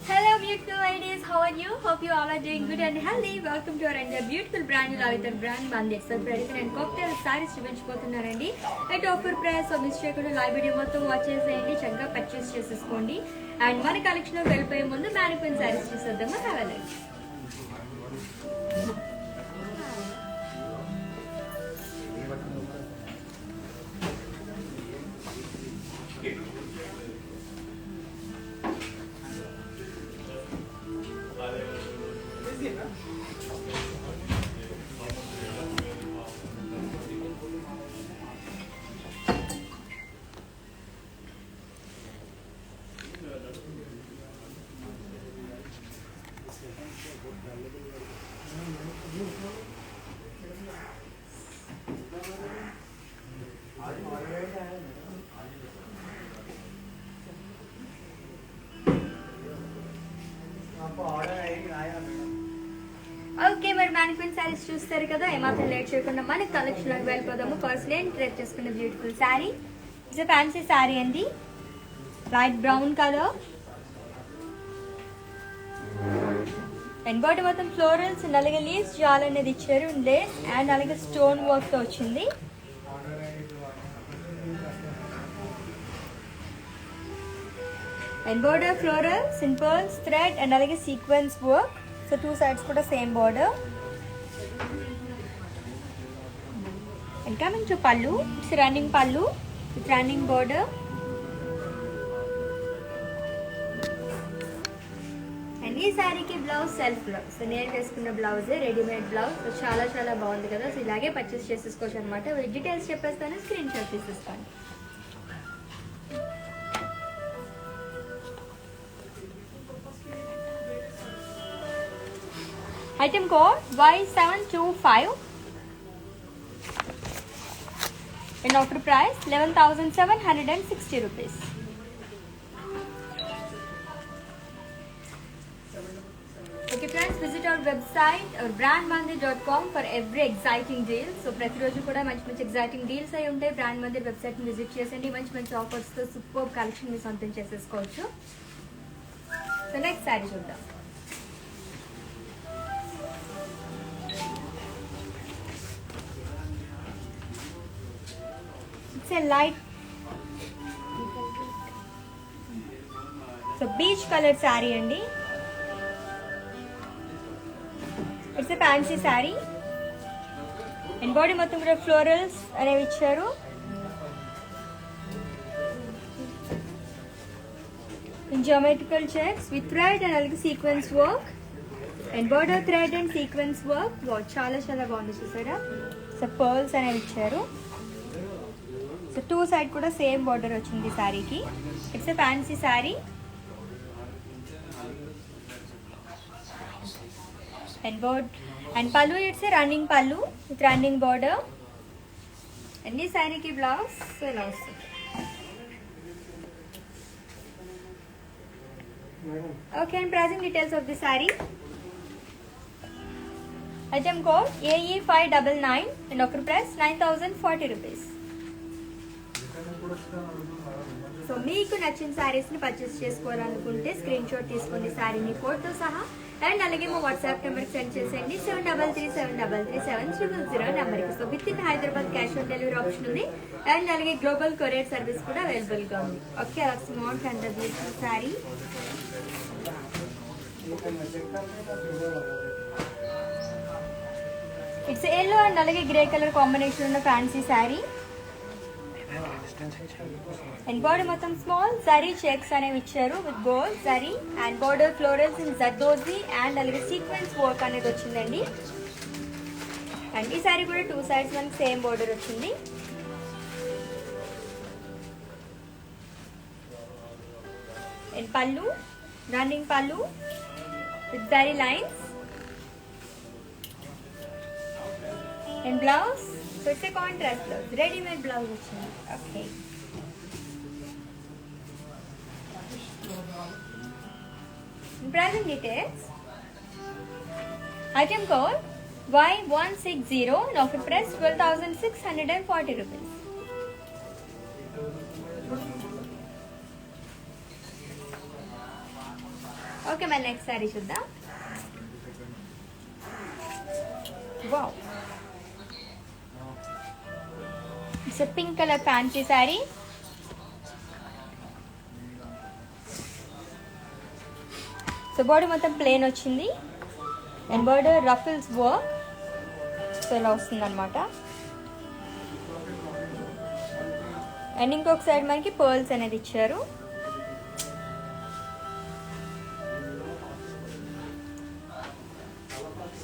Hello beautiful ladies, how are you? Hope you all are doing good and healthy. Welcome to our another beautiful brand new Lavithan brand Bandit. So Freddy and cocktail sarees చూపించబోతున్నారండి. At offer price so miss చేయకుండా live video మొత్తం watch చేసేయండి, చక్కగా purchase చేసేసుకోండి. And మన collection లో వెళ్ళిపోయే ముందు mannequin saris చూసేద్దామా. Have a look. ఓకే, మరి మ్యానిక్విన్ సారీస్ చూస్తారు కదా, ఏమాత్రం లేట్ చేయకుండా మన కలెక్షన్ లోకి వెళ్ళిపోదాము. ఫస్ట్ నేను ట్రేప్ చేసుకున్న beautiful saree, it's fancy saree అండి. Light brown colour and body మొత్తం ఫ్లోరల్స్ అండ్ అలాగే లీవ్స్ జాల్ అనేది ఇచ్చారు, లేస్ అండ్ అలాగే స్టోన్ వర్క్ తో వచ్చింది. And border floral simples thread and అలాగే sequence work. So two sides కూడా same border. And coming to pallu, it's running pallu with running border. And ఈ శారీకి బ్లౌజ్ సెల్ఫ్ బ్లౌజ్. సో నేను వేసుకున్న బ్లౌజే రెడీమేడ్ బ్లౌజ్. సో చాలా చాలా బాగుంది కదా. సో ఇలాగే పర్చేస్ చేసేసుకోవచ్చు అనమాట. డీటెయిల్స్ చెప్పేస్తాను, స్క్రీన్ షాట్ తీసేసుకోండి. Item code Y725 and offer price 11,760 rupees. Okay friends, visit our website or brandmandit.com for every exciting deal. So ప్రతిరోజు కూడా మంచి ఎగ్జైటింగ్ డీల్స్ అయి ఉంటాయి. బ్రాండ్ మందిర్ వెబ్సైట్ని విజిట్ చేసండి. మంచి ఆఫర్స్తో సూపర్ కలెక్షన్ మీ సొంతం చేసేసుకోవచ్చు. సో నెక్స్ట్ శారీ చూద్దాం. It's a light so beach color saree andi. It's a fancy saree and body మొత్తం కూడా florals అనేవి ఇచ్చారు. In geometrical checks with thread and అలాగే sequence work and border thread and sequence work. wow, చాలా చాలా బాగుంది చూసారా. సో pearls అనేవి ఇచ్చారు. సో టూ సైడ్ కూడా సేమ్ బార్డర్ వచ్చింది శారీకి. It's a fancy sari and pallu it's a running pallu with running border. And ఈ శారీకి బ్లౌజ్ ఇలా వస్తుంది. Okay, and pricing details of the sari. Item code AE599 and offer price 9,040 rupees. So మీకు నచ్చిన శారీస్ని పర్చేస్ చేసుకోవాలనుకుంటే స్క్రీన్ షాట్ తీసుకోండి శారీని కోడ్తో సహా. అండ్ అలాగే మా వాట్సాప్ నెంబర్కి సెండ్ చేసేయండి 7337337000 నెంబర్కి. So with in Hyderabad cash on delivery option ఉంది. అండ్ అలాగే గ్లోబల్ కొరియర్ సర్వీస్ కూడా అవైలబుల్గా ఉంది. Okay, smart and beautiful saree. It's yellow and అలాగే గ్రే కలర్ కాంబినేషన్ ఉన్న ఫ్యాన్సీ శారీ. అండ్ బార్డర్ మొత్తం స్మాల్ జరీ చెక్స్ అనేవి ఇచ్చారు with gold zari and border florals in zardozi and అలాగే సీక్వెన్స్ వర్క్ అనేది వచ్చిందండి. అండ్ ఈ సారీ కూడా టూ సైడ్స్ మనకి సేమ్ బార్డర్ వచ్చింది. And pallu running pallu with zari lines and blouse. So it's a contrast blouse, readymade blouse వచ్చింది. Okay, pricing details. Item code Y160 and offer price 12,640 rupees. Okay, my next saree చూద్దాం. Wow. It's a pink color fancy saree. So body మొత్తం plain వచ్చింది and border ruffles work so ఇలా వస్తుంది అనమాట. And ఇంకొక side మనకి pearls అనేది ఇచ్చారు.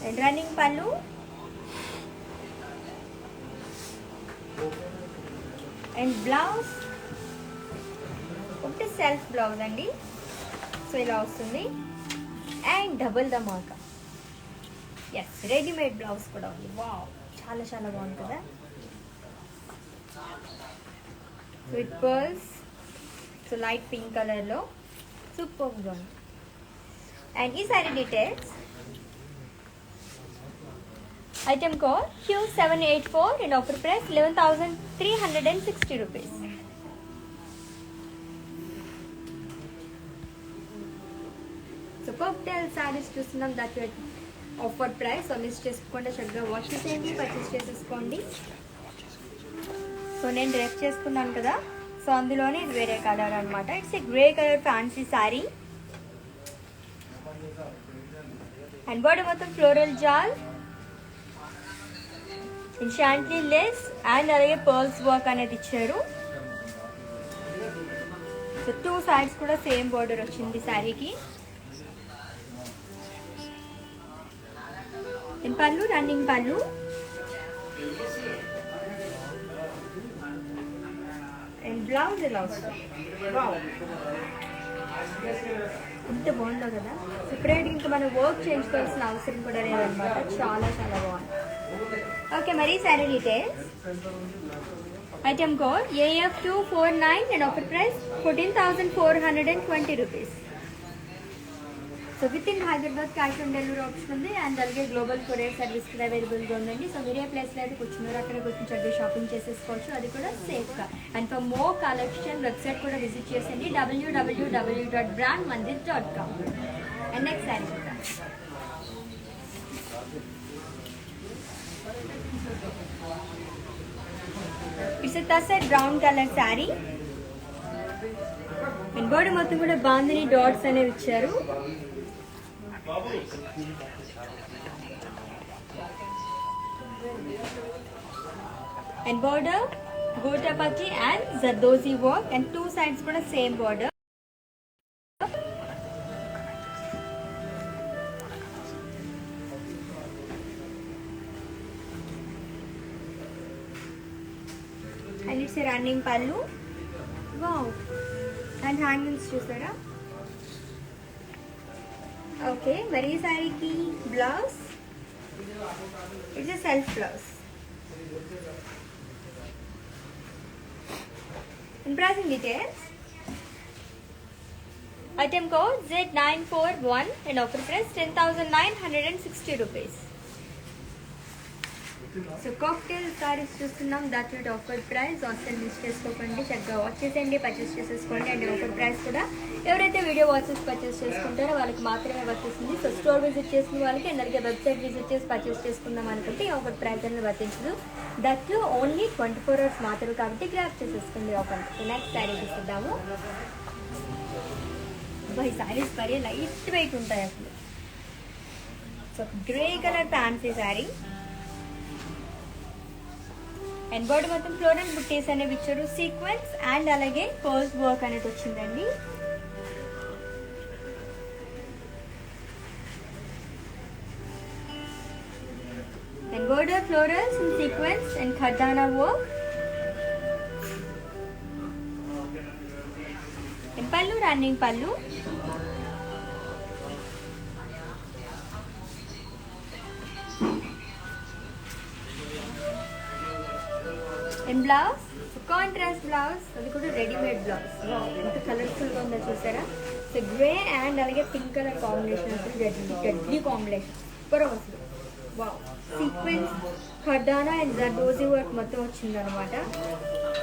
And running pallu and blouse ఒకటి సెల్ఫ్ బ్లౌజ్ అండి. సో ఇలా వస్తుంది and double dhamaka. Yes, readymade blouse కూడా ఉంది. వావ్, చాలా చాలా బాగుంది కదా. With pearls, so light pink కలర్లో సూపర్గా ఉంది. అండ్ ఈ saree details, item code Q784 and offer price 11,360 rupees. So cocktail saris చూస్తున్నాం, that offer price. So miss చేసుకోకుండా చక్కగా వాష్ చేసేయండి, పర్చేస్ చేసేసుకోండి. సో నేను డ్రెస్ చేసుకున్నాను కదా, సో అందులోనే ఇది వేరే కలర్ అనమాట. It's a grey colour fancy sari and body మొత్తం ఫ్లోరల్ జాల్ షాంట్లీ లేస్ అండ్ అలాగే పర్ల్స్ వర్క్ అనేది ఇచ్చారు. సో 2 సైడ్స్ కూడా సేమ్ బార్డర్ వచ్చింది శారీకి. పళ్ళు రన్నింగ్ పళ్ళు అండ్ బ్లౌజ్ ఇలా వస్తుంది. ఎంత బాగుందో కదా. సెపరేట్ ఇంకా మనం వర్క్ చేయించుకోవాల్సిన అవసరం కూడా లేదనమాట. చాలా చాలా బాగుంది. ఓకే, మరి saree details, item code AF249 and offer price 14,420 rupees. So with in Hyderabad cash on delivery option ఉంది అండ్ అలాగే గ్లోబల్ కొరియర్ సర్వీస్ కూడా అవైలబుల్గా ఉందండి. సో మీరు ఏ ప్లేస్లో అయితే కూర్చున్నారో అక్కడ కూర్చొని షాపింగ్ చేసేసుకోవచ్చు, అది కూడా సేఫ్గా. And for more collection website కూడా విజిట్ చేయండి, www.brandmandir.com. అండ్ నెక్స్ట్ శారీ చూద్దాం. It's dusted brown colour saree and body మొత్తం కూడా బాందిని డాట్స్ అనేవి ఇచ్చారు. And border gota patti and zardozi work and 2 sides కూడా same border. And it's running pallu. Wow, and hangings చూసారా. ఓకే, మరి ఈ శారీకి blouse, it's a self blouse. And pricing details, item code Z941 and offer price 10,960 rupees. So cocktail saris చూస్తున్నాం, that with offer price. అసలు miss చేసుకోకండి, చక్కగా watch చేసేయండి, purchase చేసేసుకోండి. అండ్ ఆఫర్ ప్రైస్ కూడా ఎవరైతే వీడియో వాచెస్ పర్చేస్ చేసుకుంటారో వాళ్ళకి మాత్రమే వర్తిస్తుంది. సో స్టోర్ విజిట్ చేసిన వాళ్ళకి అండ్ అలాగే వెబ్సైట్ విజిట్ చేసి పర్చేస్ చేసుకుందాం అనుకుంటే ఈ ఆఫర్ ప్రైస్ అనేది వర్తించదు. దట్ ఓన్లీ 24 hours మాత్రమే కాబట్టి గ్రాప్ చేసేసుకోండి ఆఫర్. సో నెక్స్ట్ శారీ చూద్దాము. ఈ శారీస్ మరీ లైట్ వెయిట్ ఉంటాయి అసలు. So grey colour fancy sari and body మొత్తం ఫ్లోరల్ బుట్టీస్ అనేవి ఇచ్చారు, సీక్వెన్స్ అండ్ అలాగే పర్ల్స్ వర్క్ అనేది వచ్చిందండి. And border florals in sequence and khardana work. And pallu, running pallu. And blouse, contrast blouse, అది కూడా రెడీమేడ్ బ్లౌజ్. ఎంత కలర్ఫుల్గా ఉందో చూసారా. సో గ్రే అండ్ అలాగే పింక్ కలర్ కాంబినేషన్ అసలు డెడ్లీ కాంబినేషన్. సూపర్ అసలు. Wow, sequence ఖర్దానా and zardozi work మొత్తం వచ్చింది అనమాట.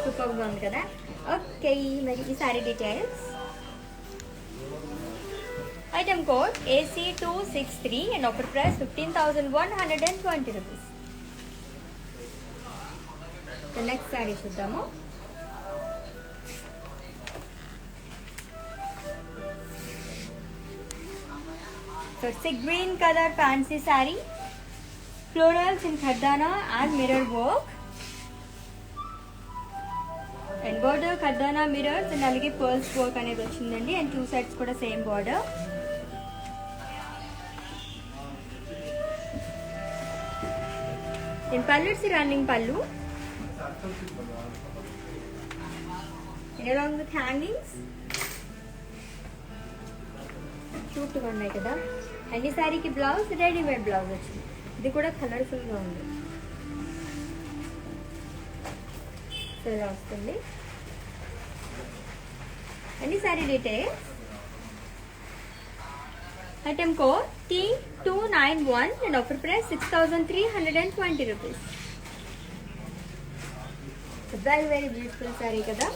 సూపర్గా ఉంది కదా. ఓకే, మరి ఈ saree details. Item code AC263 and offer price 15,120 rupees. Next saree చూద్దాము. So it's a green color fancy saree, florals in khardana and mirror work, and border khardana mirrors and alage pearls work anedi vachindandi, and two sides kuda same border. In pallu it's running pallu, and along with hangings క్యూట్గా ఉన్నాయి కదా. And ఈ శారీకి blouse readymade blouse వచ్చింది. ఇది కూడా కలర్ఫుల్గా ఉంది. సో ఇలా వస్తుంది. అండ్ ఈ sari details. Item code T291 and offer price 6,320 rupees. Very very beautiful sari కదా.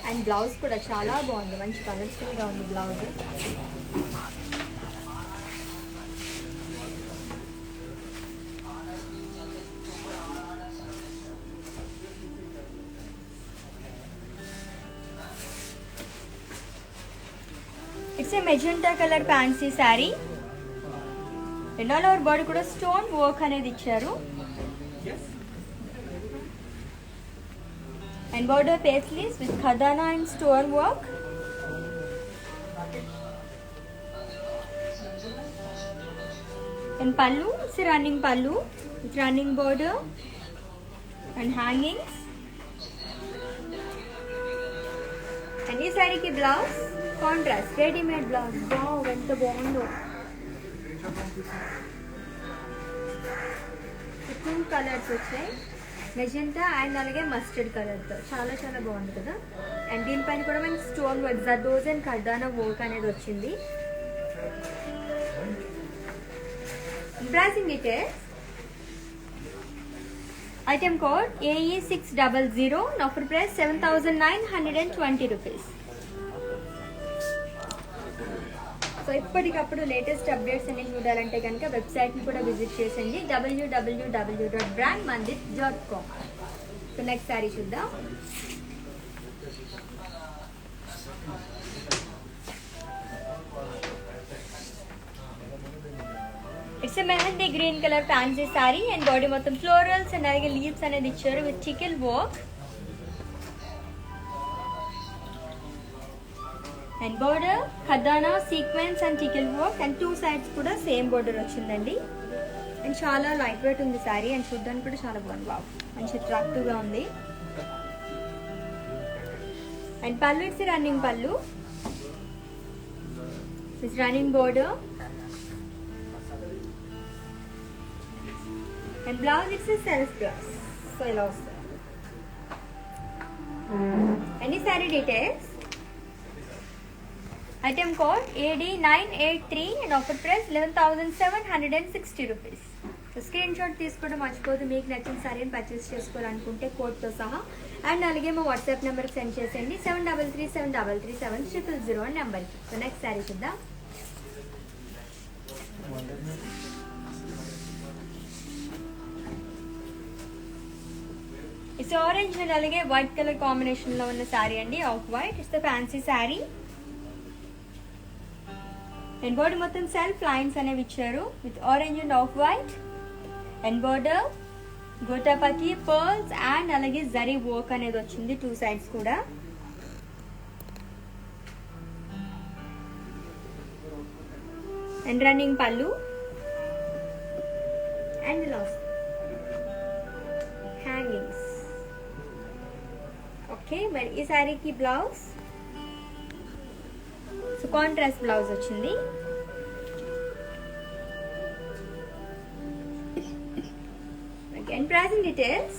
అండ్ బ్లౌజ్ కూడా చాలా బాగుంది, మంచి కలర్ఫుల్గా ఉంది blouse. It's a magenta color fancy saree. And all over body kuda stone work anedi icharu. And border paisleys with khardana and stone work. And pallu, it's a running pallu with running border and hangings. And this saree ki blouse contrast readymade blouse. Wow, ఎంత బాగుందో. Two colours వచ్చాయి, magenta and అలాగే mustard కలర్తో. చాలా చాలా బాగుంది కదా. And దీనిపైన కూడా మనకి stone work zardoz and khardana work అనేది వచ్చింది. Pricing details. Item code AE600 offer price 7,920 rupees. So ఇప్పటికప్పుడు లేటెస్ట్ అప్డేట్స్ అన్ని చూడాలంటే కనుక వెబ్సైట్ని కూడా విజిట్ చేసండి, www.brandmandit.com. సో నెక్స్ట్ శారీ చూద్దాం. It's a mehndi green colour fancy sari and body మొత్తం ఫ్లోరల్స్ అండ్ అలాగే లీవ్స్ అనేది ఇచ్చారు with chikan work. And border khardana sequence and chikan work and two sides కూడా సేమ్ బోర్డర్ వచ్చిందండి. అండ్ చాలా లైట్ వెయిట్ ఉంది శారీ అండ్ చూడడానికి కూడా చాలా బాగుంది. బాబు మంచి అట్రాక్టివ్గా ఉంది. అండ్ పళ్ళు ఇట్స్ రన్నింగ్ పళ్ళు, it's running border and blouse it's self blouse. So ఇలా వస్తుంది. అండ్ ఈ sari details. Item code AD983 and offer price 11,760 rupees. So screen shot తీసుకోవడం మర్చిపోదు. మీకు నచ్చిన సారీని పర్చేస్ చేసుకోవాలనుకుంటే కోడ్తో సహా. అండ్ అలాగే మా వాట్సాప్ నెంబర్కి సెండ్ చేసేయండి 7337337000 అని నెంబర్కి. సో నెక్స్ట్ శారీ చూద్దాం. ఇట్స్ ఆరెంజ్ అండ్ అలాగే వైట్ కలర్ కాంబినేషన్లో ఉన్న శారీ అండి, off white. It's the fancy sari and body మొత్తం సెల్ఫ్ లైన్స్ అనేవి ఇచ్చారు with orange and off white and border gota patti pearls and అలాగే జరీ వర్క్ అనేది వచ్చింది టూ సైడ్స్ కూడా. And running pallu and last hangings. Okay, మరి ఈ శారీకి బ్లౌజ్ సో కాంట్రాస్ట్ బ్లౌజ్ వచ్చింది. And pricing details.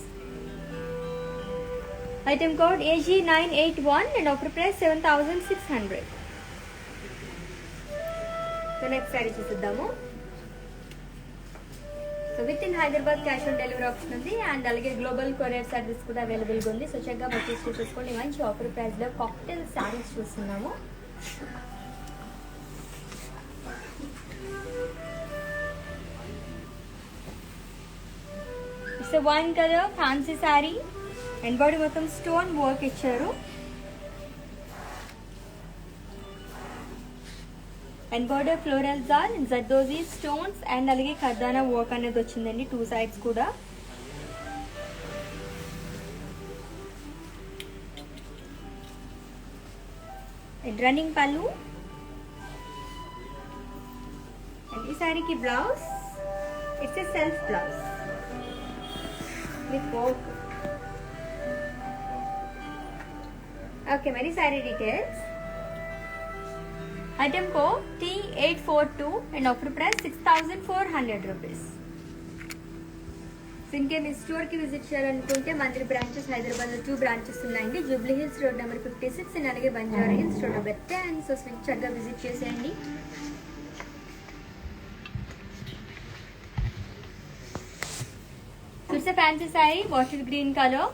Item code AG981 and offer price 7,600. So next sari చూద్దాము. So so with in Hyderabad cash on delivery option ఉంది and అలాగే global courier service కూడా అవైలబుల్గా ఉంది. సో చక్కగా పర్చేస్ చేసుకోండి. మంచి ఆఫర్ ప్రైస్లో కాక్టైల్ శారీస్ చూస్తున్నాము. It's one colour fancy sari and body మొత్తం స్టోన్ వర్క్ ఇచ్చారు. And border floral jaal zardozi stones and అలాగే ఖర్దానా వర్క్ అనేది వచ్చిందండి 2 sides కూడా. అండ్ రన్నింగ్ పళ్ళు అండ్ ఈ శారీకి blouse it's a self blouse with work. Okay మరి saree details. Item code T842 and offer price 6,400 rupees. ఇంకే మీ స్టోర్కి విజిట్ చేయాలనుకుంటే మంత్రి బ్రాంచెస్ హైదరాబాద్లో 2 బ్రాంచెస్ ఉన్నాయండి. Jubilee Hills road number 56 and అలాగే Banjara Hills road number 10. So చక్కగా విజిట్ చేసేయండి. It's fancy saree water green colour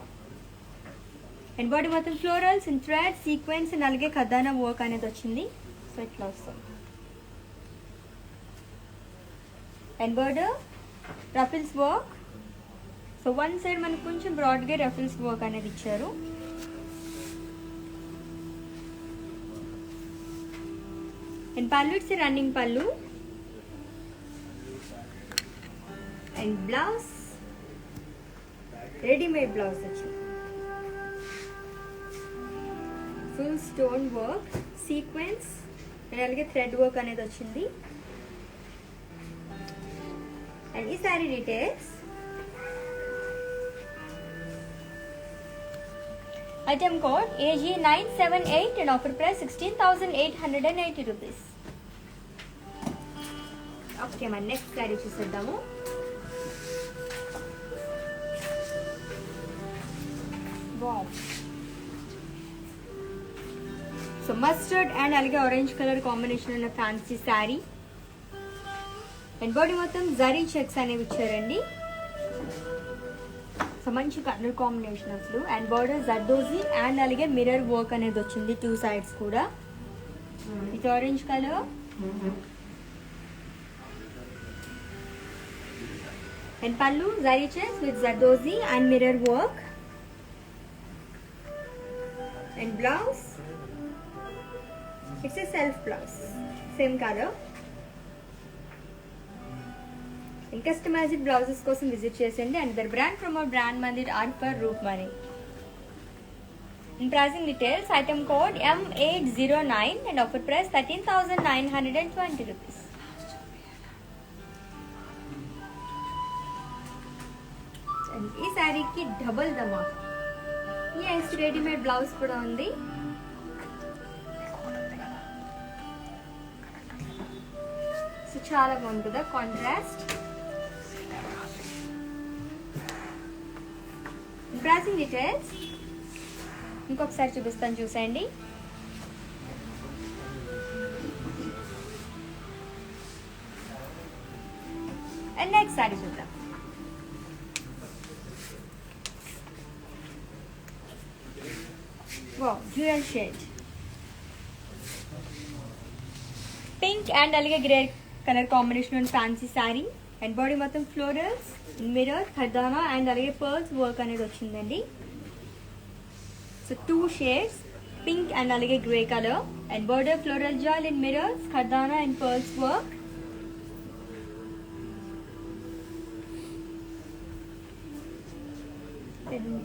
and body మొత్తం florals and thread sequence and అలాగే ఖర్దానా వర్క్ అనేది వచ్చింది. సో ఇట్లా వస్తుంది. And border ruffles work. So one side మనకు కొంచెం బ్రాడ్గా రఫిల్స్ వర్క్ అనేది ఇచ్చారు. And pallu it's running pallu and blouse readymade blouse వచ్చింది. Full stone work sequence and అలాగే థ్రెడ్ వర్క్ అనేది వచ్చింది. అండ్ ఈ sari details. Item code AG978 and offer price 16,880 rupees. Okay మన నెక్స్ట్ శారీ చూసేద్దాము. వావ్. సో మస్టర్డ్ అండ్ అలాగే ఆరెంజ్ కలర్ కాంబినేషన్ ఉన్న fancy sari and body మొత్తం జరీ చెక్స్ అనేవి ఇచ్చారండి. సో మంచి కలర్ కాంబినేషన్ అసలు. అండ్ బార్డర్ జర్దోజీ అండ్ అలాగే మిర్రర్ వర్క్ అనేది వచ్చింది 2 sides కూడా. ఇది orange colour and pallu zari checks with zardozi and mirror work and blouse it's a self blouse same colour. Customised blouses కోసం విజిట్ చేయండి. అండ్ దర్ brand from our brand Mandir are for రూప్ మనీ. In pricing details item code M809 and offer price 13,920 rupees. ఈ శారీకి double dhamaka. Yes readymade blouse కూడా ఉంది. So చాలా బాగుంది కదా కాంట్రాస్ట్. ప్రైసింగ్ డీటెయిల్స్ ఇంకొకసారి చూపిస్తాను చూసేయండి. అండ్ నెక్స్ట్ శారీ చూద్దాం. Wow dual shade pink and అలాగే గ్రే కలర్ కాంబినేషన్ ఉన్న ఫ్యాన్సీ శారీ అండ్ బాడీ మొత్తం ఫ్లోరల్స్ మిర్రర్ ఖర్దానా అండ్ అలాగే పర్ల్స్ వర్క్ అనేది వచ్చిందండి. సో 2 shades పింక్ అండ్ అలాగే grey colour and border floral jaal in mirrors khardana and pearls work.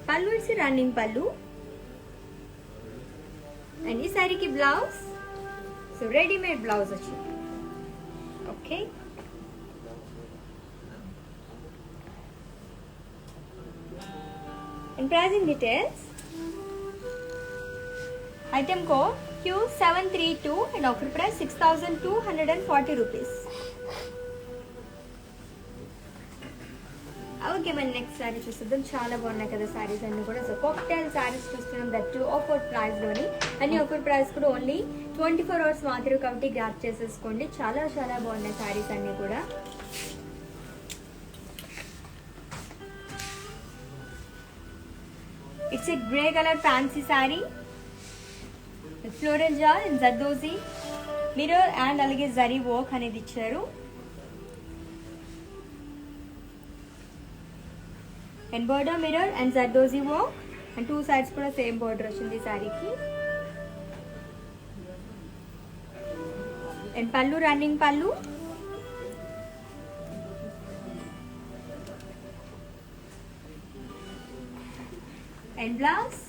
Pallu it's running pallu and ఈ శారీకి blouse so readymade blouse వచ్చింది. Okay and pricing details item code Q732 and offer price 6,240 rupees. Okay మన next sari చూద్దాం. చాలా బాగున్నాయి కదా శారీస్ అన్ని కూడా. సో కాక్టైల్ శారీస్ చూస్తున్నాం దట్ ఆఫర్ ప్రైస్లోని. అన్ని ఆఫర్ ప్రైస్ కూడా ఓన్లీ 24 hours మాత్రమే కాబట్టి గ్రాప్ చేసేసుకోండి. చాలా చాలా బాగున్నాయి శారీస్ అన్ని కూడా. It's a grey color fancy saree with floral jar in Zardozi mirror and alage zari work అనేది ఇచ్చారు. And border mirror and Zardozi work and two sides కూడా సేమ్ border వచ్చింది సారీకి. And pallu running pallu. And blouse.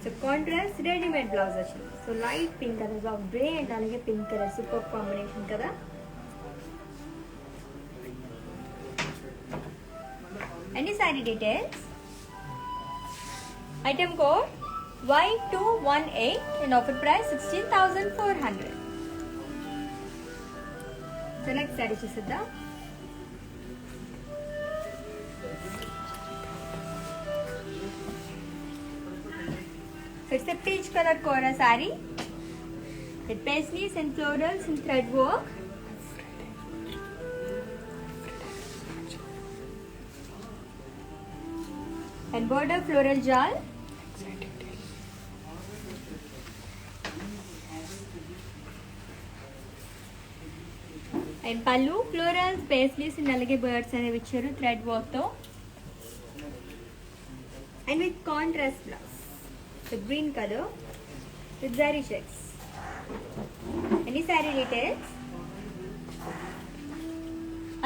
So contrast ready-made blouse వచ్చింది. So light pink color of grey and అలాగే pink color super combination కదా. Any saree details? Item code Y218 and offer price 16,400. So next saree చూసిద్దాం. So it's a peach color Kora saree with paisleys and florals and thread work. And border floral jal. And pallu florals, paisleys and alage birds అనేవి ఇచ్చారు thread work తో. And with contrast blouse. The green color with zari checks. Any saree details?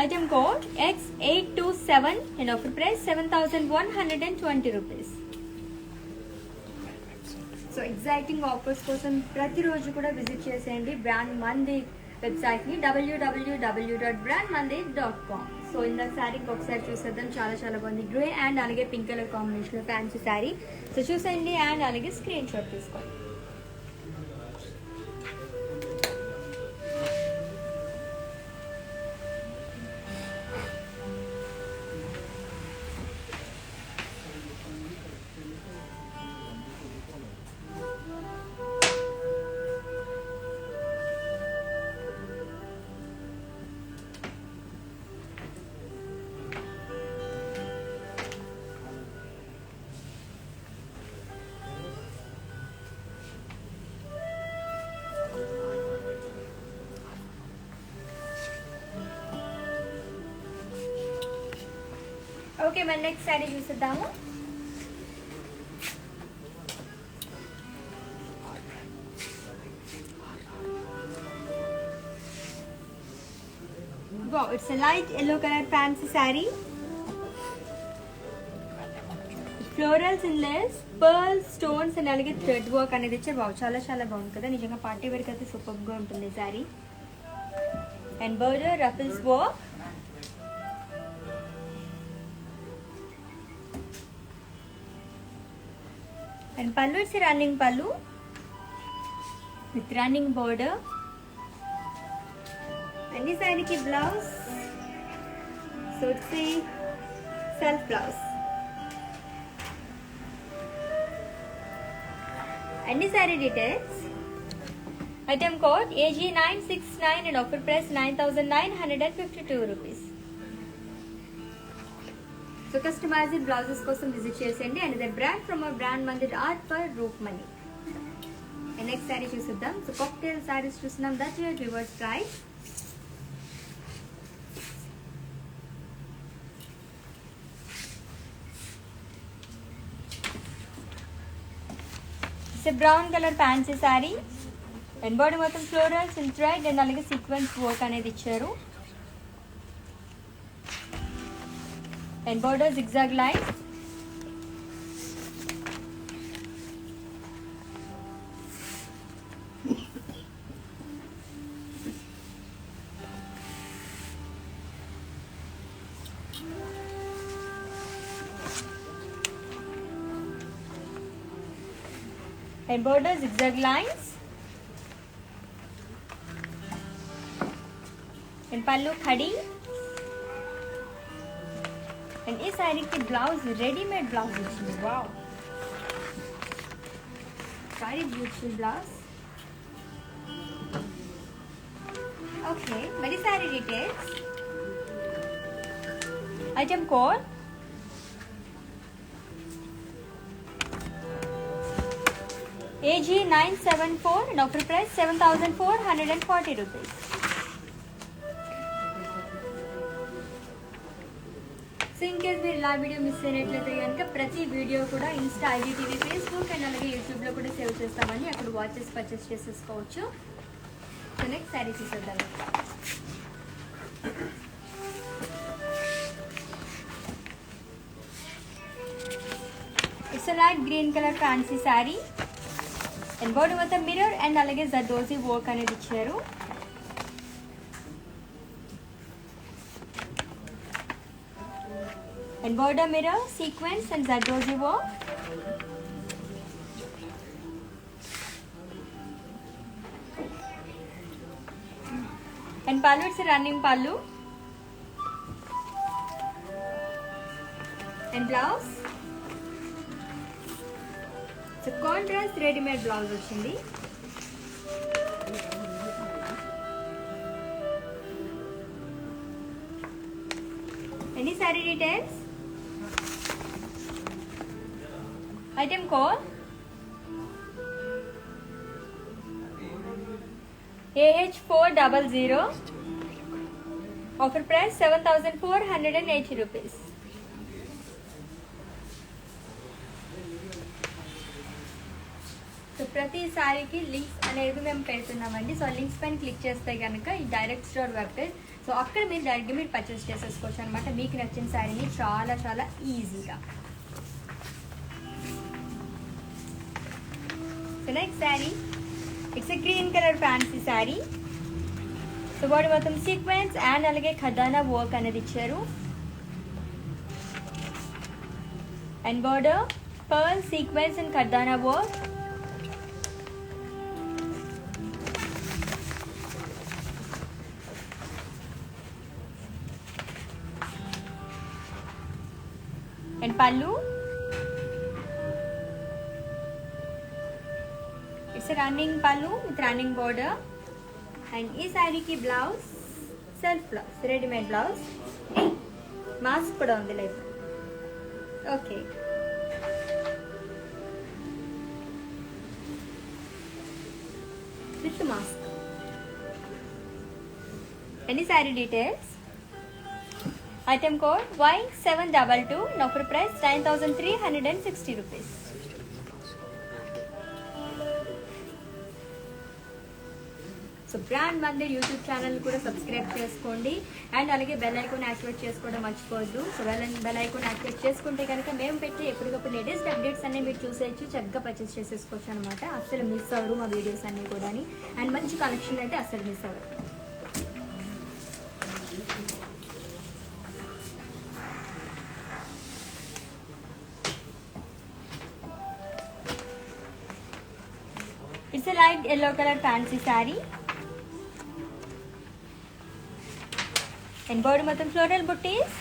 Item code X827 and offer price 7,120 rupees. So exciting offers కోసం ప్రతిరోజు కూడా visit చేసేయండి brand మంది website ని www.brandmandi.com. So ఇందాక శారీ ఒకసారి చూసేద్దాం. చాలా చాలా బాగుంది. గ్రే అండ్ అలాగే పింక్ కలర్ కాంబినేషన్ లో ఫ్యాన్సీ శారీ. సో చూసేయండి అండ్ అలాగే స్క్రీన్ షాట్ తీసుకోండి. ఓకే మన నెక్స్ట్ శారీ చూసేద్దాము. Wow, it's a light yellow color fancy saree. Florals in lace, pearls, stones and అలాగే thread work అనేది ఇచ్చారు. బావ్ చాలా చాలా బాగుంది కదా. నిజంగా పార్టీ వేర్ అయితే సూపర్ గా ఉంటుంది sorry. And border ruffles work. And pallu, it's a running pallu with running border. And this saree ki blouse, so it's a self blouse. And this saree details. Item code AG969 and offer price 9,952 rupees. So customized blouses కోసం visit చేసేయండి. And the brand from our brand Mandir art for రూప్ money. And next saree చూసిద్దాం. So cocktail saris చూస్తున్నాం. That reverse price. It's a brown colour fancy sorry. And body మొత్తం florals and thread and అలాగే sequence work అనేది ఇచ్చారు. And border zigzag line. And border zigzag lines. And pallu khadi. And इस साड़ी की blouse readymade blouse है. Wow, सारी beautiful blouse. Okay, मेरी सारी details. Item code AG 974 and offer price 7,440 rupees. So in case మీరు ఇలా వీడియో మిస్ అయినట్లయితే కనుక ప్రతి వీడియో కూడా ఇన్స్టా IGTV ఫేస్బుక్ అండ్ అలాగే యూట్యూబ్లో కూడా సేవ్ చేస్తామని అక్కడ వాచెస్ పర్చేస్ చేసేసుకోవచ్చు. సో నెక్స్ట్ శారీ చూసేద్దాం. It's light green colour fancy sari and body మొత్తం మిర్రర్ అండ్ అలాగే జర్దోజీ వర్క్ అనేది ఇచ్చారు. And border mirror, sequence and Zardozi work. And pallu, it's a running pallu. And blouse. It's a contrast ready-made blouse vachindi. Any saree details? Item code AH400. Offer price 7,480 rupees. So ప్రతి సారీకి links అనేది మేము పెడుతున్నామండి. So links పైన click చేస్తే కనుక ఈ direct store web page. So అక్కడ మీరు డైరెక్ట్గా మీరు పర్చేస్ చేసేసుకోవచ్చు అనమాట మీకు నచ్చిన శారీని చాలా చాలా ఈజీగా. So next saree, it's a green color fancy saree. So body మొత్తం sequence and అలాగే ఖదానా work అనేది ఇచ్చారు. And border, pearl, sequence and ఖదానా work. And pallu. It's a running pallu with running border and this saree ki blouse self blouse ready made blouse mask kuda undi like okay with the mask. Any saree details? Item code Y722 and offer price 9,360 rupees. So brand Mandir YouTube channel కూడా subscribe చేసుకోండి and అలాగే bell icon activate చేసుకోవడం మర్చిపోవద్దు. So bell icon activate చేసుకుంటే కనుక మేము పెట్టే ఎప్పటికప్పుడు లేటెస్ట్ అప్డేట్స్ అన్నీ మీరు చూసేయచ్చు, చక్కగా పర్చేస్ చేసేసుకోవచ్చు అనమాట. అస్సలు మిస్ అవ్వరు మా వీడియోస్ అన్నీ కూడా అండ్ మంచి కలెక్షన్ అయితే అస్సలు మిస్ అవ్వరు. It's a light yellow colour fancy sari and body మొత్తం floral butties.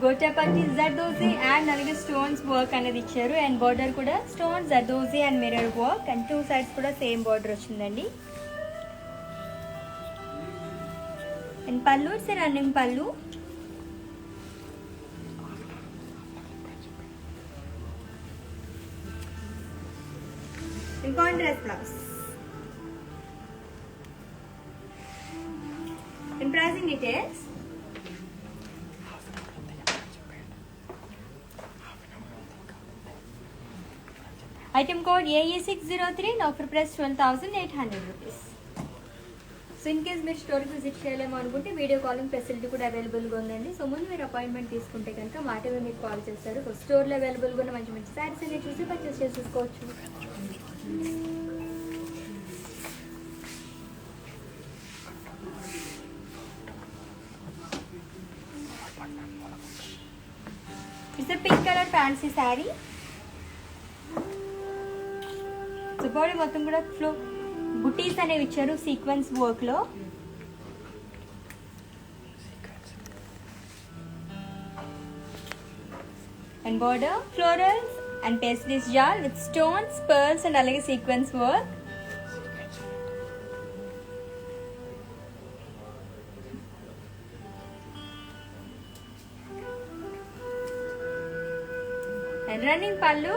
Gota patti zardozi and అలాగే స్టోన్స్ వర్క్ అనేది ఇచ్చారు అండ్ బార్డర్ కూడా stones zardozi and mirror work and two sides కూడా సేమ్ బార్డర్ వచ్చిందండి. అండ్ పళ్ళు ఇట్స్ రన్నింగ్ పళ్ళు. Contrast blouse. And pricing details. Item code AE603 and offer price 12,800 rupees. So in case మీరు స్టోర్కి visit చేయలేము అనుకుంటే వీడియో కాలింగ్ ఫెసిలిటీ కూడా అవైలబుల్గా ఉందండి. సో ముందు మీరు అపాయింట్మెంట్ తీసుకుంటే కనుక మాటమే మీకు కాల్ చేస్తారు. సో స్టోర్లో అవైలబుల్గా ఉన్న మంచి మంచి శారీస్ అన్ని చూసి పర్చేస్ చేసేసుకోవచ్చు. It's a pink color fancy saree. So body మొత్తం కూడా ఫ్లో బుటీస్ అనేవి ఇచ్చారు సీక్వెన్స్ వర్క్ లో. And border florals and paisleys jaal with stones pearls and అలాగే sequence work. and running pallu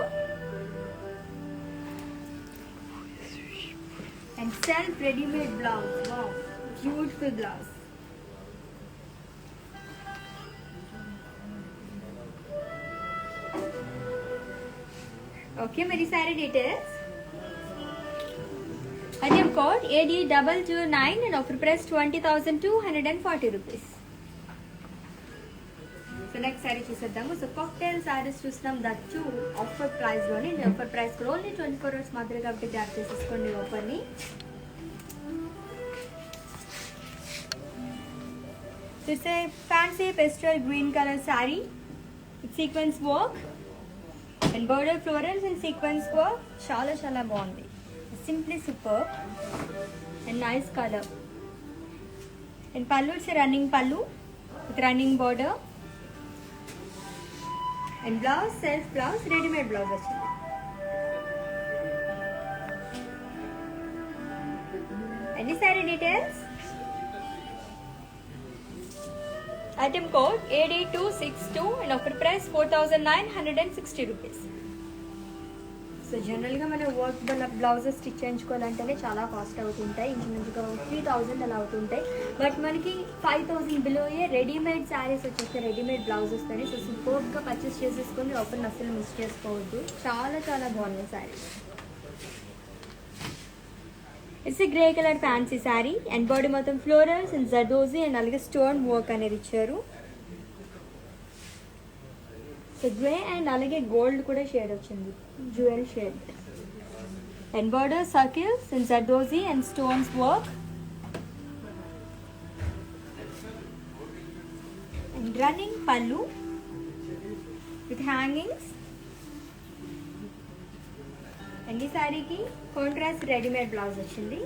and self ready-made blouse. Wow, beautiful blouse. Okay, मेरी सारी details. Item code AD229 and offer price 20,240 rupees. So next saree చూసేద్దాము. So cocktail saris చూస్తున్నాం, that two offer price లోనే. Offer price కూడా only 24 hours మాత్రమే కాబట్టి grab చేసేసుకోండి offer ని. It's a fancy pastel green color saree with sequence work and border florals and sequence work. చాలా చాలా బాగుంది. Simply superb and nice color. And pallu, it's a running pallu with running border. And blouse, self blouse, ready-made blouse వచ్చింది. Any saree details? Item code AD262 and offer price 4,960 rupees. So జనరల్గా మన work blouses stitch చేయించుకోవాలంటేనే చాలా cost అవుతుంటాయి, ఇంచుమించుగా 3,000 అలా అవుతుంటాయి. But మనకి 5,000 బిలోయే readymade saris వచ్చేస్తే రెడీమేడ్ బ్లౌజ్ వస్తాయి. సో సూపర్గా పర్చేస్ చేసేసుకొని ఆఫర్ని అసలు మిస్ చేసుకోవద్దు. చాలా చాలా బాగున్నాయి saris. It's grey colour fancy sari and body మొత్తం ఫ్లోరల్స్ అండ్ జర్దోజీ అండ్ అలాగే స్టోన్ వర్క్ అనేది ఇచ్చారు. సో గ్రే అండ్ అలాగే గోల్డ్ కూడా షేడ్ వచ్చింది, jewel shade. And border circles and zardozi and stones work. And running pallu with hangings. And ఈ శారీకి కాంట్రాస్ట్ రెడీమేడ్ బ్లౌజ్ వచ్చింది.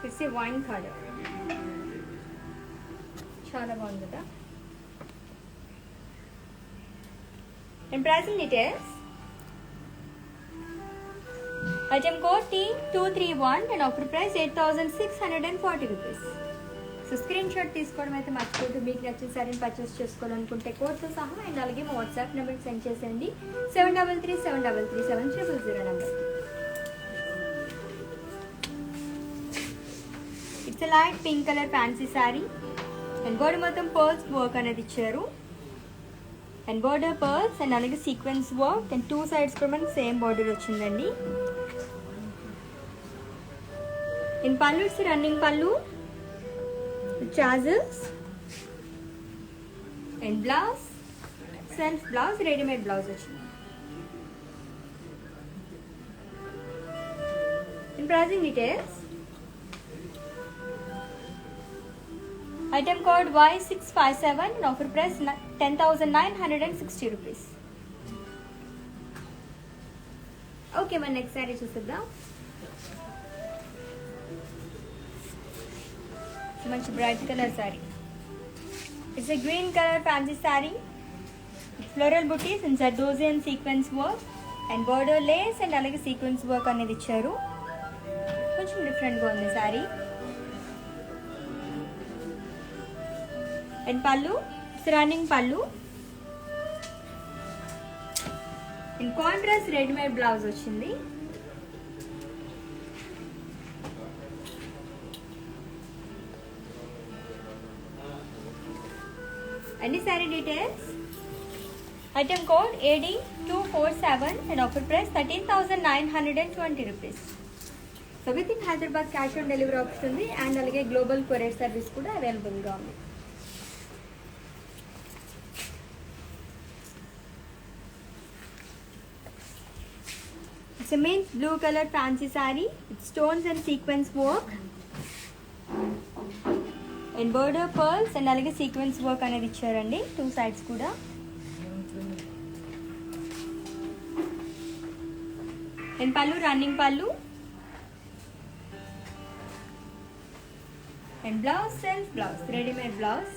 ఇట్స్ ఏ వైన్ కలర్, చాలా బాగుంది కదా. And pricing details. Item code T231 and offer price 8,640 rupees. So screen shot తీసుకోవడం అయితే మర్చిపోతూ మీకు నచ్చిన సారీని పర్చేస్ చేసుకోవాలనుకుంటే కోడ్తో సహా అండ్ అలాగే మా వాట్సాప్ నెంబర్కి సెండ్ చేసేయండి. 7337337000 number. It's a light pink colour fancy sari and body మొత్తం పర్ల్స్ వర్క్ అనేది ఇచ్చారు. అండ్ బార్డర్ పర్ల్స్ అండ్ అలాగే sequence work and two sides కూడా మనకి సేమ్ బార్డర్ వచ్చిందండి. In pallu it's running pallu tassels and blouse self blouse readymade blouse వచ్చింది. In pricing details. Item code Y657 and offer price 10,960 rupees. Okay, my next saree చూద్దాం. మంచి bright colour saree. It's a green color fancy saree. Floral booties and zardozi and sequence work and border lace and అలాగే sequence work అనేది ఇచ్చారు. కొంచెం different గా ఉంది saree. And pallu running పల్లు in contrast readymade blouse వచ్చింది. అన్ని sari details. Item code AD247 and offer price 13,920 rupees. So with in Hyderabad cash on delivery option ఉంది అండ్ అలాగే గ్లోబల్ కొరియర్ సర్వీస్ కూడా అవైలబుల్గా ఉంది. It's a mint blue color fancy saree with stones and sequence work and border pearls and అలాగే sequence work అనేది ఇచ్చారండి two sides కూడా. And pallu running pallu and blouse self blouse readymade blouse.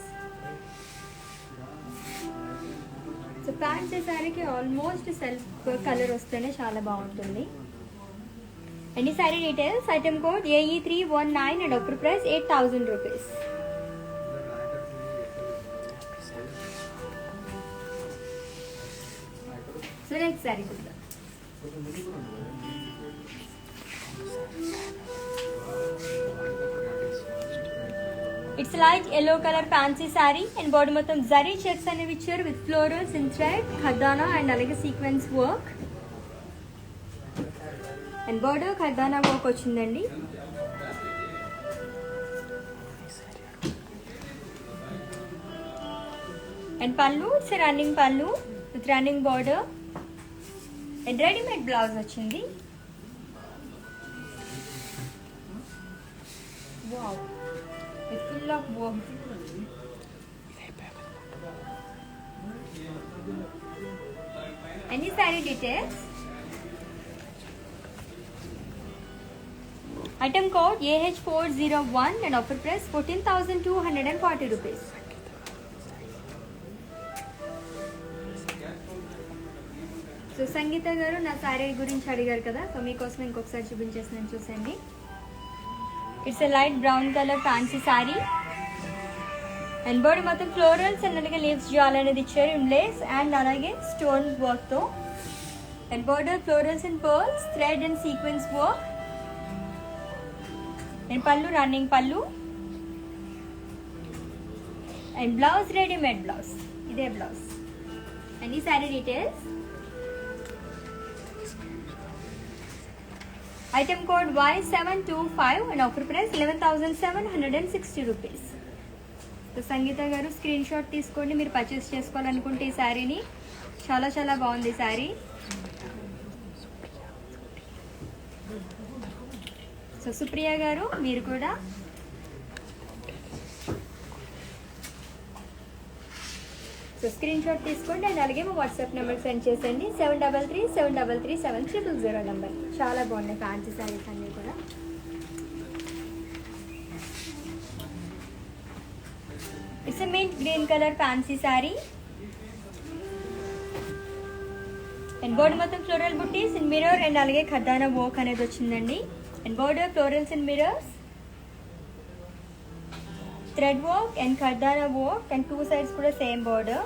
So pant శారీకి almost self colour వస్తేనే చాలా బాగుంటుంది. And ఈ sari details. Item code AE319 and offer price 8,000 rupees. So next sorry చూద్దాం. It's light yellow colour fancy sari and body మొత్తం zari checks అనేవి ఇచ్చారు with florals in thread khardana and అలాగే sequence work and border khardana work వచ్చిందండి. And pallu it's running pallu with running border and readymade blouse వచ్చింది. Wow, it's full of work. Any saree details? Item code AH401 and offer price 14,240 rupees. So Sangeetha garu నా శారీ గురించి అడిగారు కదా, so మీకోసం ఇంకొకసారి చూపించేస్తున్నాను చూసండి. It's a light brown colour fancy sari and body మొత్తం ఫ్లోరల్స్ అండ్ అలాగే లీవ్స్ జాల్ అనేది ఇచ్చారు ఇన్ లేస్ అండ్ అలాగే స్టోన్ వర్క్తో and border florals and pearls thread and sequence work and pallu running pallu and blouse readymade blouse, ఇదే బ్లౌజ్. అండ్ ఈ sari details item code Y725 and offer price 11,760 rupees. So Sangeetha గారు screen shot తీసుకోండి మీరు purchase చేసుకోవాలనుకుంటే ఈ శారీని. చాలా చాలా బాగుంది శారీ. సో సుప్రియ గారు మీరు కూడా సో స్క్రీన్ షాట్ తీసుకోండి అండ్ అలాగే మా వాట్సాప్ నెంబర్ సెండ్ చేసేయండి 7337337000 నెంబర్. చాలా బాగున్నాయి ఫ్యాన్సీ శారీస్ అన్నీ కూడా. It's mint green colour fancy sari and border మొత్తం floral buttis in mirror and అలాగే ఖర్దానా వర్క్ అనేది వచ్చిందండి. And border florals in mirrors thread work and khardana work and two sides kuda same border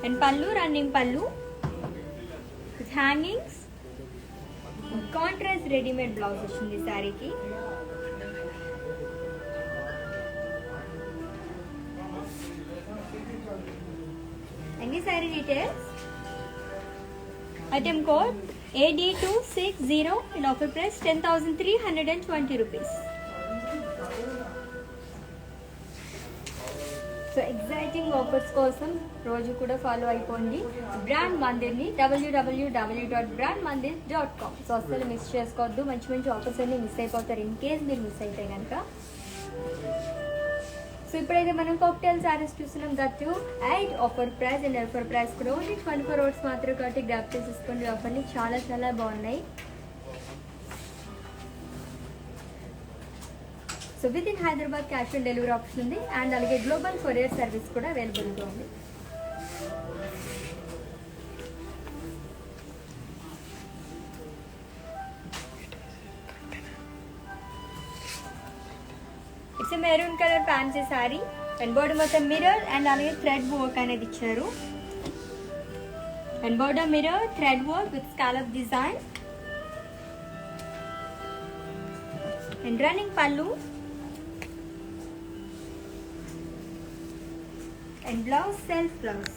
and pallu running pallu with hangings contrast ready made blouse vachindi saree ki. Any saree details? Item code AD260 in offer price 10,320 rupees. So exciting offers కోసం రోజు కూడా follow అయిపోండి brand మందిర్ని www.brandmandir.com. So అస్సలు miss చేసుకోవద్దు, మంచి మంచి offers అన్ని miss అయిపోతారు ఇన్ కేస్ మీరు మిస్ అయితే కనుక. సో ఇప్పుడైతే మనం కాక్టైల్ శారీస్ చూస్తున్నాం. That 8 offer price and offer price కూడా ఓన్లీ 24 hours మాత్రం కాబట్టి గ్రాప్ చేసేసుకోండి. ఆఫర్ని చాలా చాలా బాగున్నాయి. So with in Hyderabad cash on delivery option ఉంది అండ్ అలాగే గ్లోబల్ కొరియర్ సర్వీస్ కూడా అవైలబుల్గా ఉంది. It's maroon colour fancy sari and border మొత్తం మిర్రర్ అండ్ అలాగే థ్రెడ్ వర్క్ అనేది ఇచ్చారు and border mirror thread work with scallop design and running pallu and blouse self blouse.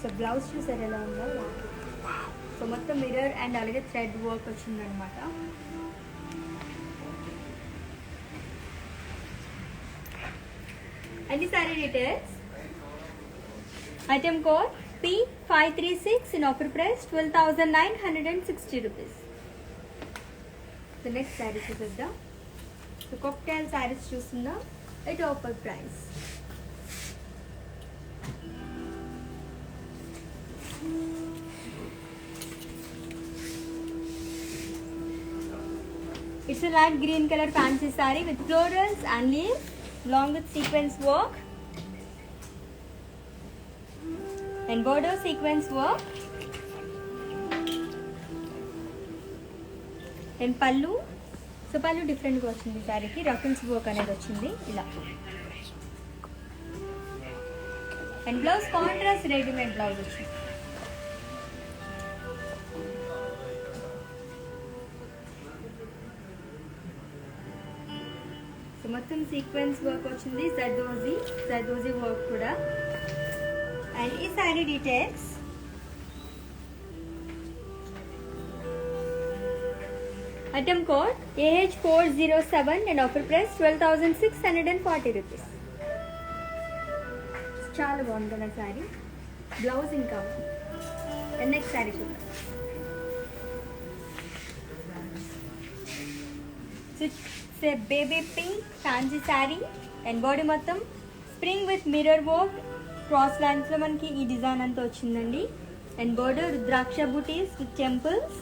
So blouse చూసారు ఎలా ఉందో. సో మొత్తం మిర్రర్ అండ్ అలాగే థ్రెడ్ వర్క్ వచ్చిందనమాట. Any saree details? Item code P536 in offer price 12,960 rupees. The next saree చూద్దాం. So cocktail sarees చూస్తున్నాం at offer price. It's a light green color fancy saree with florals and leaves along with sequence work and border sequence work and pallu. So pallu different గా వచ్చింది సారీకి, ruffles work అనేది వచ్చింది ఇలా. And blouse contrast readymade blouse వచ్చింది. So మొత్తం sequence work వచ్చింది, zardozi work కూడా. అండ్ ఈ sari details, item code AH407 and offer price 12,640 rupees. చాలా బాగుంది కదా శారీ. బ్లౌజ్ ఇంకా నెక్స్ట్ శారీ చూద్దాం. Baby pink fancy sari and body మొత్తం spring with mirror work, cross lines లో మనకి ఈ డిజైన్ అంతా వచ్చిందండి. And border rudraksha bootis with temples.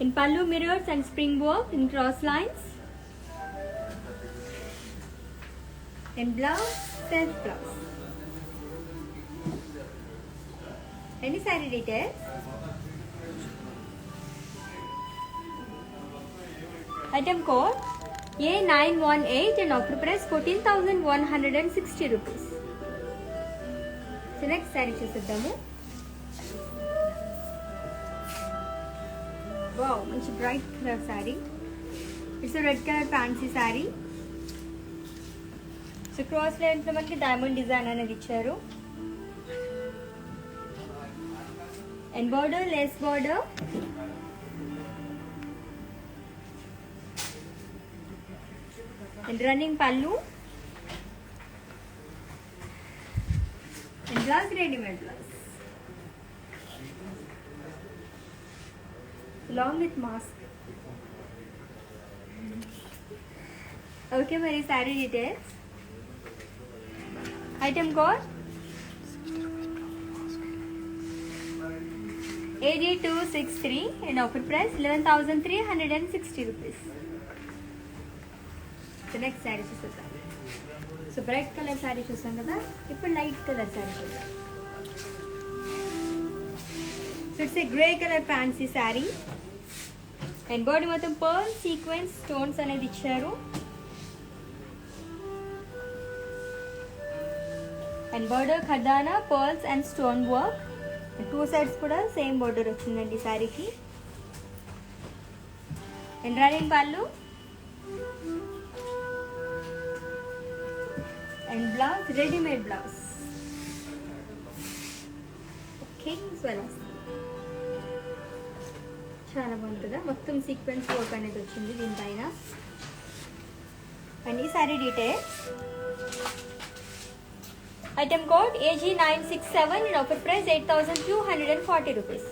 In pallu mirrors and spring work in cross lines. In blouse, self blouse. Any saree details? Item code A918 and offer price 14,160 rupees. So next saree చూద్దాము. Wow, మంచి bright colour saree. It's red colour fancy saree. So cross lines లో మనకి diamond design అనేది ఇచ్చారు. And border lace border. And running pallu. And blouse readymade blouse along with mask. Okay, మరి saree details. Item code AD263 and offer price 11,360 rupees. So next sari చూద్దాం. So bright colour sari చూసాం కదా, ఇప్పుడు light colour saree చూద్దాం. So it's a grey colour fancy sari. And body మొత్తం pearl sequence stones అనేది ఇచ్చారు. And border khardana pearls and stone work. Two sides కూడా same border వచ్చిందండి శారీకి. And running pallu. And blouse readymade blouse. Okay, చాలా బాగుంది కదా, మొత్తం సీక్వెన్స్ వర్క్ అనేది వచ్చింది దీనిపైన. అండ్ ఈ sari details. Item code AG967 and offer price 8,240 rupees.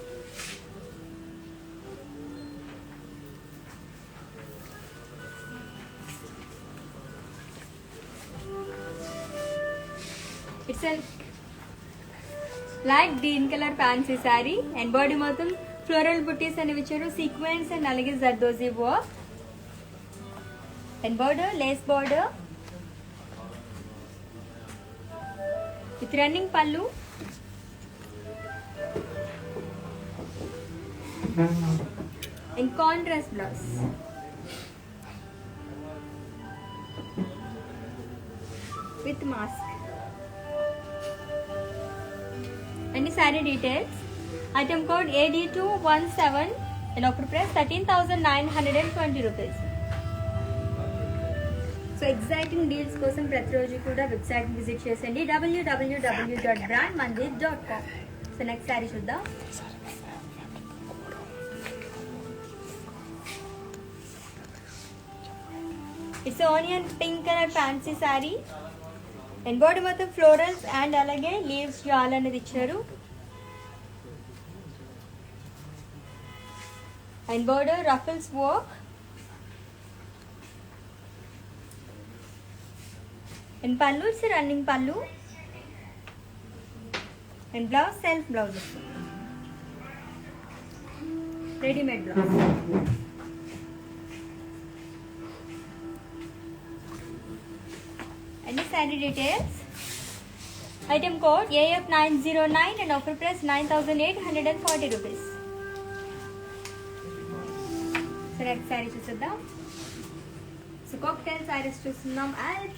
It's light green colour fancy sari. And body మొత్తం ఫ్లోరల్ బుటీస్ అనేవి ఇచ్చారు, సీక్వెన్స్ అండ్ అలాగే zardozi work. And border lace border with running pallu. And contrast blouse. With mask. అన్ని sari details. Item code AD217 and offer price 13,920 rupees. So exciting deals కోసం ప్రతిరోజు కూడా website visit చేసండి www.brandmandir.com. సో నెక్స్ట్ శారీ చూద్దాం. It's onion pink colour fancy sari. And body మొత్తం florals and అలాగే leaves జాల్ అనేది ఇచ్చారు. And border ruffles work. And pallu it's running pallu. And blouse self blouse readymade blouse. అన్ని sari details. Item code AF909 and offer price 9,840 rupees. So next sari చూద్దాం. So cocktail saris చూస్తున్నాం at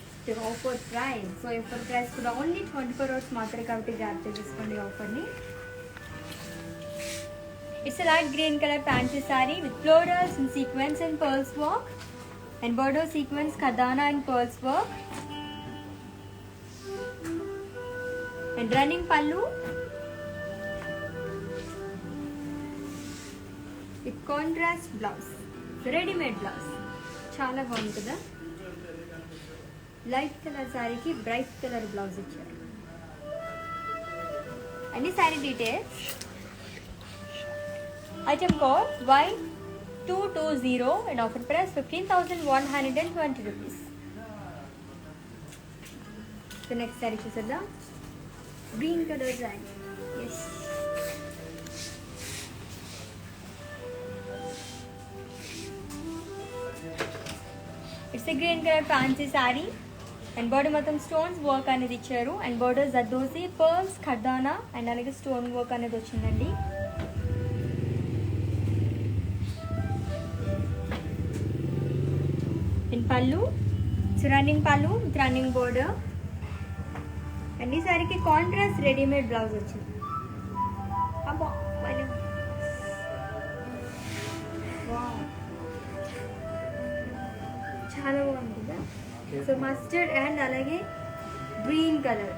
offer price. So offer price కూడా only 24 hours మాత్రమే కాబట్టి grab చేసేసుకోండి ఆఫర్ని. It's a light green color fancy saree with florals and sequins and pearls work and border sequins, khadana and pearls work and running pallu with contrast blouse. Ready made blouse. Chala బాగుంది కదా. Light colour సారీకి bright colour blouse ఇచ్చారు. అన్ని sari details. Item code Y220 and offer price 15,120 rupees. The next saree చూద్దాం. Green color saree. Yes. It's a green color fancy saree and border మొత్తం stones work అనేది ఇచ్చారు and border zardozi pearls ఖర్దానా and అలాగే stone work అనేది వచ్చిందండి. In pallu, it's running pallu with running border. And this saree ki contrast ready made blouse వచ్చింది. అబ్బా wow. చాలా బాగుంది కదా. సో మస్టర్డ్ అండ్ అలాగే green colour.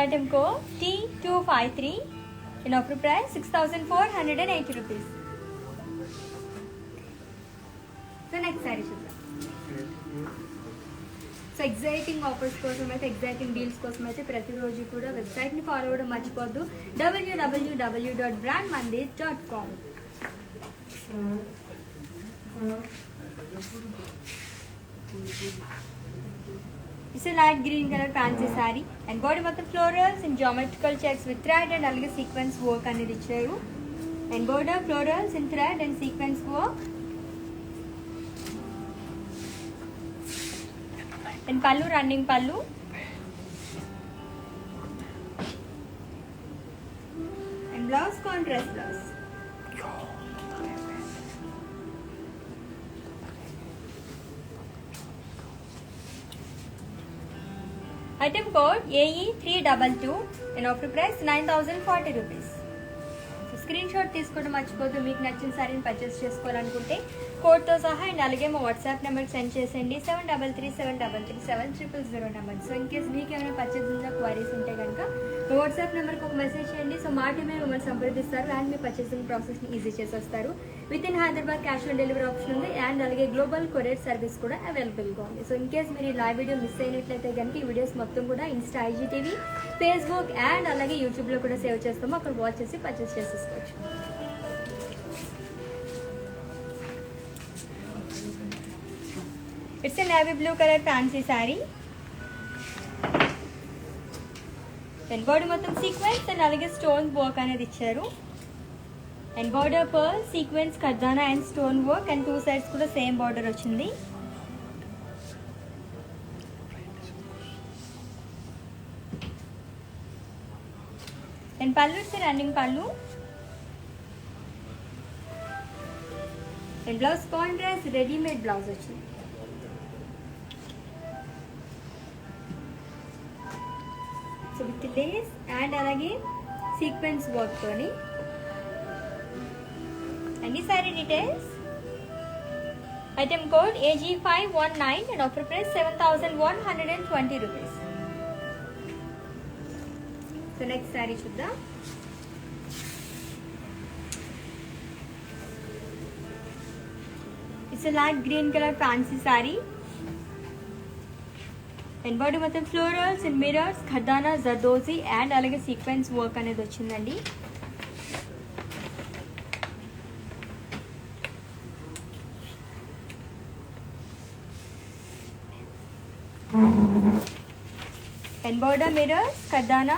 Item code T253. In offer price 6,480 rupees. So next saree చూద్దాం. So exciting offers కోసం అయితే exciting deals కోసం అయితే ప్రతిరోజు కూడా వెబ్సైట్ని ఫాలో అవ్వడం మర్చిపోద్దు. www.brandmandir.com. It's a light green color fancy saree and body మొత్తం florals and geometrical checks with thread and అలాగే sequence work అనేది ఇచ్చారు and border florals and thread and sequence work and pallu running pallu and blouse contrast blouse. Item code AE322 and offer price 9,040 rupees. So screenshot తీసుకోవడం మర్చిపోద్దు. మీకు నచ్చిన సారీని purchase చేసుకోవాలనుకుంటే కోడ్తో సహా అండ్ అలాగే మా వాట్సాప్ నెంబర్కి సెండ్ చేసేయండి 7337337000 నెంబర్. సో ఇన్ కేస్ మీకు ఏమైనా పర్చేసింగ్ క్వైరీస్ ఉంటే కనుక మా వాట్సాప్ నెంబర్కి ఒక మెసేజ్ చేయండి. సో మా టీమే మిమ్మల్ని సంప్రదిస్తారు అండ్ మీ పర్చేసింగ్ ప్రాసెస్ని ఈజీ చేసేస్తారు. With in Hyderabad cash on delivery option ఉంది అండ్ అలాగే గ్లోబల్ కొరియర్ సర్వీస్ కూడా అవైలబుల్గా ఉంది. సో ఇన్ కేస్ మీరు ఈ లైవ్ వీడియో మిస్ అయినట్లయితే కనుక ఈ వీడియోస్ మొత్తం కూడా ఇన్స్టా, IGTV, ఫేస్బుక్ అండ్ అలాగే యూట్యూబ్లో కూడా సేవ్ చేస్తాము. అక్కడ వాచ్ చేసి పర్చేస్ చేసేసుకోవచ్చు. It's a navy blue colour fancy sari and body మొత్తం సీక్వెన్స్ అండ్ అలాగే స్టోన్ వర్క్ అనేది ఇచ్చారు and border pearl sequence ఖర్దానా and stone work and 2 sides కూడా సేమ్ బార్డర్ వచ్చింది. And pallu it's running pallu and blouse contrast readymade blouse వచ్చింది. So with lace and అలాగే sequence work తోని అన్ని sari details. Item code AG519 and offer price 7,120 rupees. So next sorry చూద్దాం. It's a light green colour fancy sorry and body మొత్తం florals and mirrors ఖర్దానా zardozi and అలాగే sequence work అనేది వచ్చిందండి. and border mirrors, Kardana,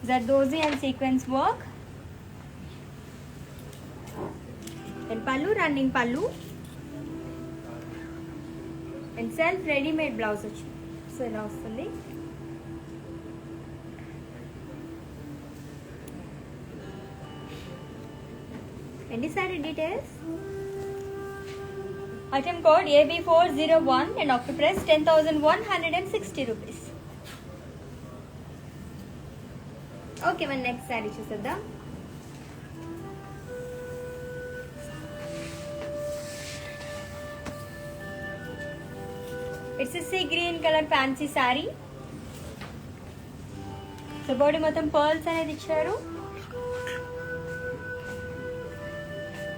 Zardozi and sequence work and pallu, running pallu and self ready made blouse. So ఇలా వస్తుంది. Any saree details? Item code AB401 and offer price 10,160 rupees. Okay, మన next sari చూసేద్దాం. It's sea green colour fancy sari. So body మొత్తం pearls అనేది ఇచ్చారు.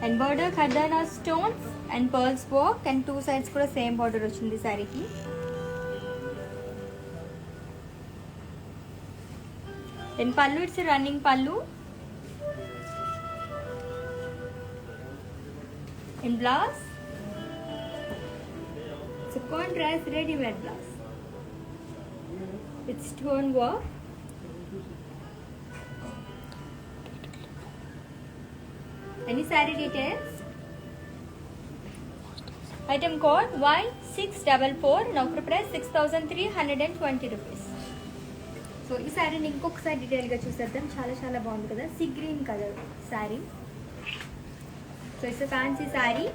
And border ఖర్దానా stones and pearls work and two sides కూడా same border వచ్చింది సారీకి. And pallu it's running pallu. And blouse it's contrast readymade blouse with stone work. Any saree details? Item code Y644 and offer price 6,320 rupees. So ఈ శారీని ఇంకొకసారి డీటెయిల్గా చూసేద్దాం. చాలా చాలా బాగుంది కదా, see green colour sari. So it's fancy sari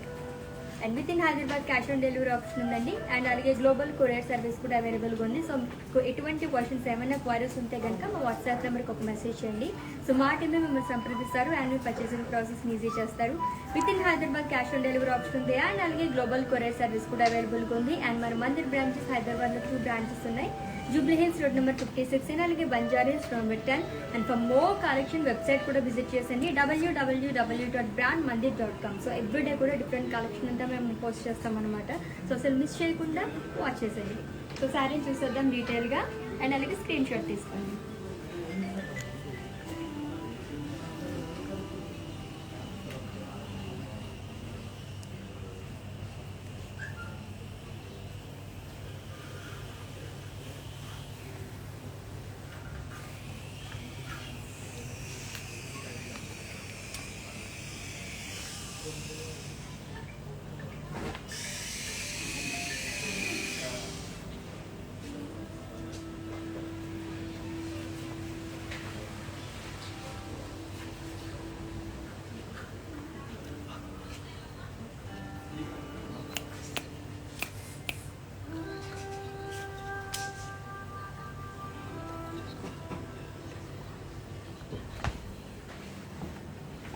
and with in Hyderabad cash on delivery option ఉందండి. అండ్ అలాగే గ్లోబల్ కొరియర్ సర్వీస్ కూడా అవైలబుల్గా ఉంది. సో మీకు ఎటువంటి క్వశ్చన్స్ ఏమైనా క్వైరీస్ ఉంటే కనుక మా వాట్సాప్ నెంబర్కి ఒక మెసేజ్ చేయండి. సో మా టీమే మిమ్మల్ని సంప్రదిస్తారు అండ్ మీ పర్చేసింగ్ ప్రాసెస్ ఈజీ చేస్తారు. With in Hyderabad cash on delivery option ఉంది అండ్ అలాగే గ్లోబల్ కొరియర్ సర్వీస్ కూడా అవైలబుల్గా ఉంది. అండ్ మన మందిర్ బ్రాంచెస్ హైదరాబాద్లో 2 బ్రాంచెస్ ఉన్నాయి. Jubilee Hills road number 56 and అలాగే Banjara Hills road number 10. And for more collection website కూడా విజిట్ చేసండి www.brandmandir.com. సో ఎవ్రీడే కూడా డిఫరెంట్ కలెక్షన్ అంతా మేము పోస్ట్ చేస్తాం అనమాట. సో అసలు మిస్ చేయకుండా వాచ్ చేసేయండి. సో శారీని చూసేద్దాం డీటెయిల్గా అండ్ అలాగే స్క్రీన్ షాట్ తీసుకోండి.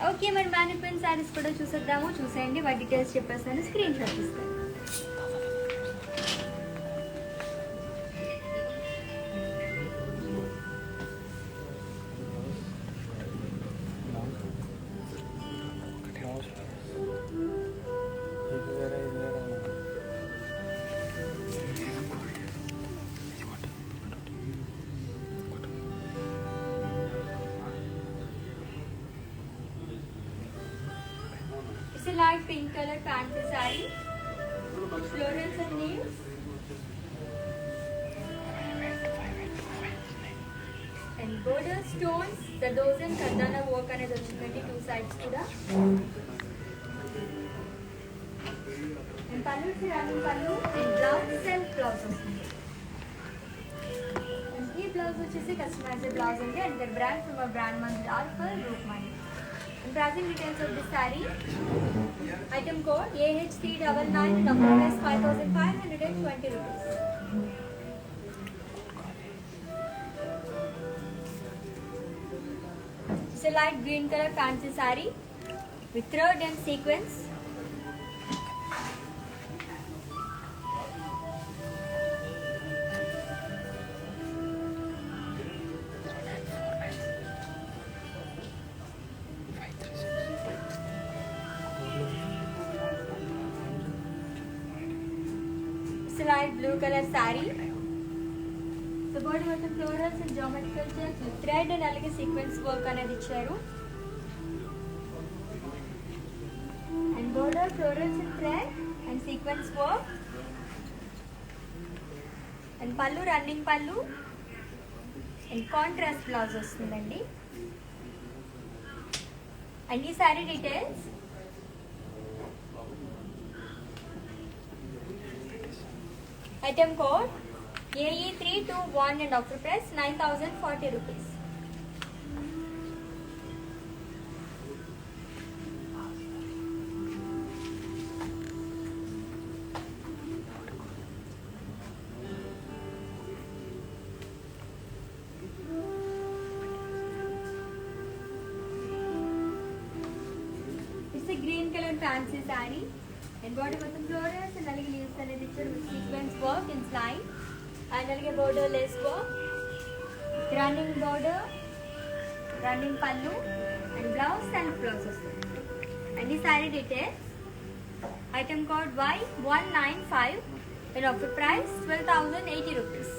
ఓకే, మరి మ్యానిక్విన్ శారీస్ కూడా చూసేద్దాము. చూసేయండి, వాటి డీటెయిల్స్ చెప్పేస్తాను, స్క్రీన్ షాట్ తీసుకోండి. It's a light pink color fancy saree, florals and leaves, and border stones. The dozen kardana work అనేది వచ్చిందండి, 2 sides కూడా. And pallu running pallu and blouse self blouse వస్తుంది. And ఈ బ్లౌజ్ వచ్చేసి customized blouse ఉంది and the brand from our brand Mandir Alpha Group Money. And pricing details of this saree. Item code AH399 and offer price 5,520 rupees. It's a light green color fancy saree with thread and sequins. Light blue color saree. The body with the florals and geometrical checks with thread and alage sequence work అనేది ఇచ్చారు. And border florals and thread and sequence work. And pallu running pallu and contrast blouse వస్తుందండి. And ఈ saree details. Item code AE321 and offer price 9,040 rupees. Green colour fancy sari and body మొత్తం florals and అలాగే leaves అనేది ఇచ్చారు with sequence work in స్లైన్ and అలాగే border lace work, running border, running pallu and blouse self blouse వస్తుంది. And ఈ sari details item code Y195 and offer price 12,080 rupees.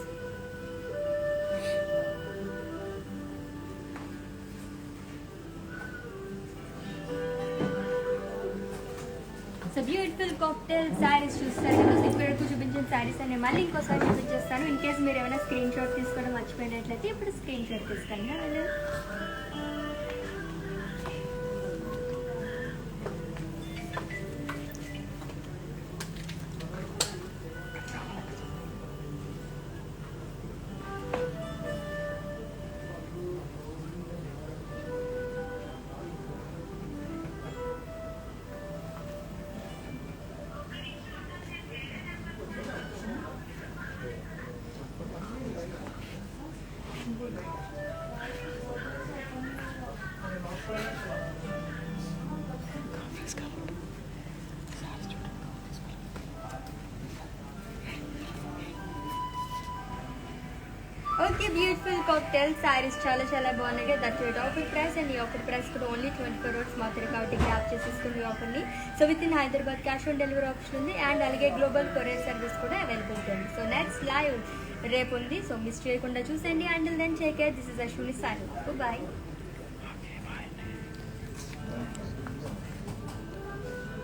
So beautiful cocktail saris చూస్తారు కదా. సో ఇప్పుడు చూపించిన శారీస్ అని మళ్ళీ ఇంకోసారి చూపించేస్తాను. ఇన్ కేస్ మీరు ఏమైనా స్క్రీన్ షాట్ తీసుకోవడం మర్చిపోయినట్లయితే ఇప్పుడు స్క్రీన్ షాట్ తీసుకోండి. ఓకే, బ్యూటిఫుల్ కాక్టైల్ శారీస్ చాలా చాలా బాగున్నాయి. That rate offer price and ఈ ఆఫర్ ప్రైస్ కూడా ఓన్లీ 24 hours మాత్రమే కాబట్టి క్యాప్ చేసేసుకుని ఈ ఆఫర్ని. So with in Hyderabad cash on delivery option ఉంది అండ్ అలాగే గ్లోబల్ కొరియర్ సర్వీస్ కూడా అవైలబుల్ ఉంది. సో నెక్స్ట్ లైవ్ రేపు ఉంది. సో మిస్ చేయకుండా చూసేయండి. And then take care. This is Ashwini signing off. By.